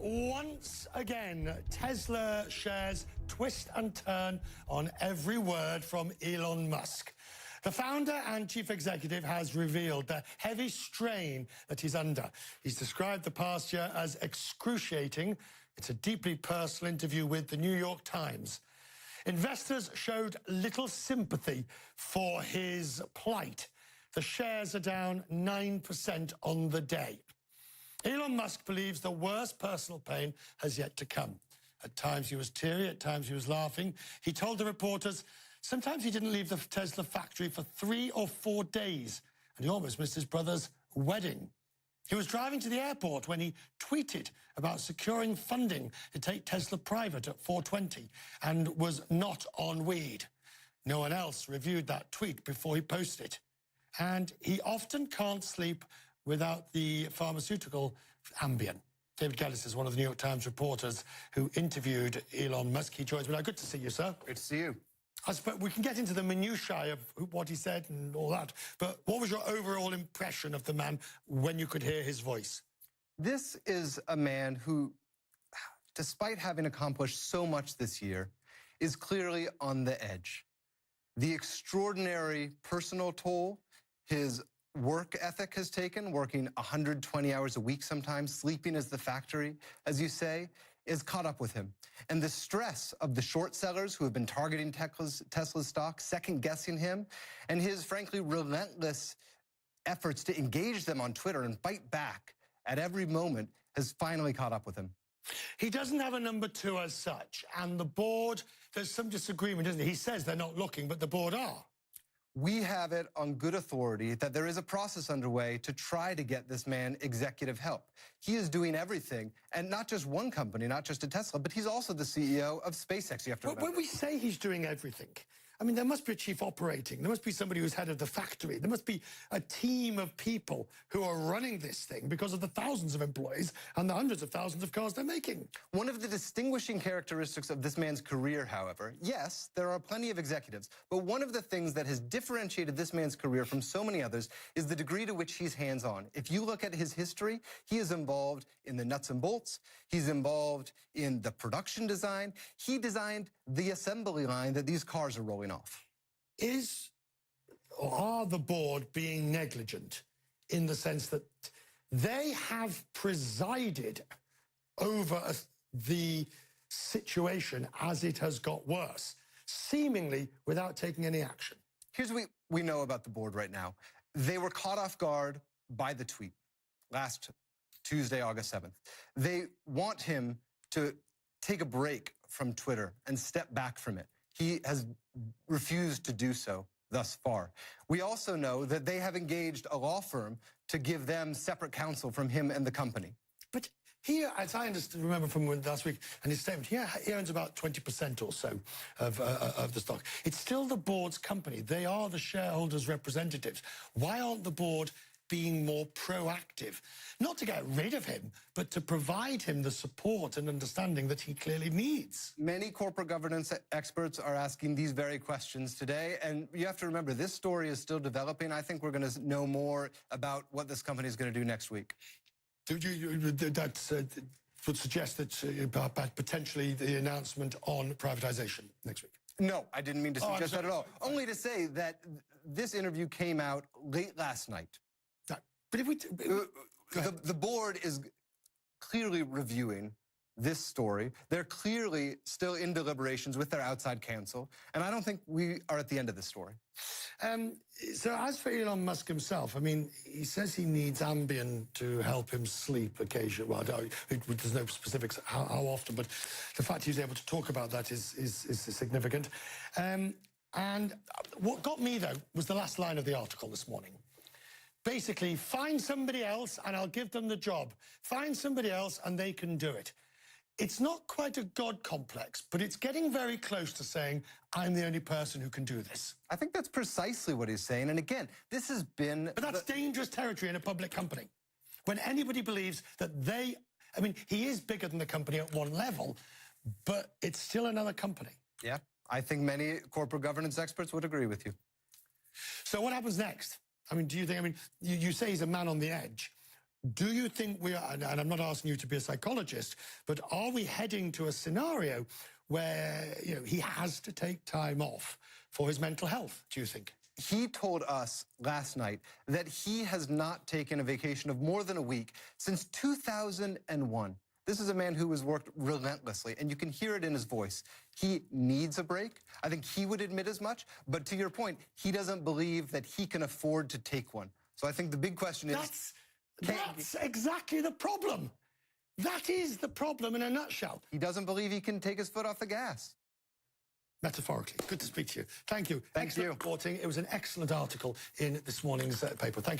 once again, Tesla shares twist and turn on every word from Elon Musk. The founder and chief executive has revealed the heavy strain that he's under. He's described the past year as excruciating. It's a deeply personal interview with the New York Times. Investors showed little sympathy for his plight. The shares are down 9% on the day. Elon Musk believes the worst personal pain has yet to come. At times he was teary, at times he was laughing. He told the reporters sometimes he didn't leave the Tesla factory for 3 or 4 days, and he almost missed his brother's wedding. He was driving to the airport when he tweeted about securing funding to take Tesla private at 4:20 and was not on weed. No one else reviewed that tweet before he posted it. And he often can't sleep without the pharmaceutical Ambien. David Geddes is one of the New York Times reporters who interviewed Elon Musk. He joins me now. Good to see you, sir. Good to see you. I suppose we can get into the minutiae of what he said and all that, but what was your overall impression of the man when you could hear his voice? This is a man who, despite having accomplished so much this year, is clearly on the edge. The extraordinary personal toll his work ethic has taken, working 120 hours a week sometimes, sleeping as the factory, as you say, is caught up with him. And the stress of the short sellers who have been targeting Tesla's stock, second-guessing him, and his, frankly, relentless efforts to engage them on Twitter and fight back at every moment has finally caught up with him. He doesn't have a number 2 as such, and the board, there's some disagreement, isn't there? He says they're not looking, but the board are. We have it on good authority that there is a process underway to try to get this man executive help. He is doing everything, and not just one company, not just a Tesla, but he's also the CEO of SpaceX. You have to remember. When we say he's doing everything, I mean, there must be a chief operating. There must be somebody who's head of the factory. There must be a team of people who are running this thing because of the thousands of employees and the hundreds of thousands of cars they're making. One of the distinguishing characteristics of this man's career, however, yes, there are plenty of executives, but one of the things that has differentiated this man's career from so many others is the degree to which he's hands-on. If you look at his history, he is involved in the nuts and bolts. He's involved in the production design. He designed the assembly line that these cars are rolling off. Are the board being negligent in the sense that they have presided over the situation as it has got worse, seemingly without taking any action? Here's what we know about the board right now. They were caught off guard by the tweet last Tuesday, August 7th. They want him to take a break from Twitter and step back from it. He has refused to do so thus far. We also know that they have engaged a law firm to give them separate counsel from him and the company. But he, as I remember from last week and his statement, he owns about 20% or so of the stock. It's still the board's company. They are the shareholders' representatives. Why aren't the board being more proactive? Not to get rid of him, but to provide him the support and understanding that he clearly needs. Many corporate governance experts are asking these very questions today, and you have to remember, this story is still developing. I think we're going to know more about what this company is going to do next week. That would suggest that potentially the announcement on privatization next week. No, I didn't mean to suggest that at all. Only to say that this interview came out late last night. But if we... The board is clearly reviewing this story. They're clearly still in deliberations with their outside counsel, and I don't think we are at the end of the story. So as for Elon Musk himself, I mean, he says he needs Ambien to help him sleep occasionally. Well, there's no specifics how often, but the fact he's able to talk about that is significant. And what got me, though, was the last line of the article this morning. Basically, find somebody else and I'll give them the job. Find somebody else and they can do it. It's not quite a God complex, but it's getting very close to saying, I'm the only person who can do this. I think that's precisely what he's saying. And again, this has been... But that's dangerous territory in a public company. When anybody believes that I mean, he is bigger than the company at one level, but it's still another company. Yeah, I think many corporate governance experts would agree with you. So what happens next? I mean, do you think, you say he's a man on the edge. Do you think we are, and I'm not asking you to be a psychologist, but are we heading to a scenario where, you know, he has to take time off for his mental health, do you think? He told us last night that he has not taken a vacation of more than a week since 2001. This is a man who has worked relentlessly, and you can hear it in his voice. He needs a break. I think he would admit as much, but to your point, he doesn't believe that he can afford to take one. So I think the big question is... That's exactly the problem. That is the problem in a nutshell. He doesn't believe he can take his foot off the gas. Metaphorically. Good to speak to you. Thank you. Thank Excellent you. reporting. It was an excellent article in this morning's paper. Thank you.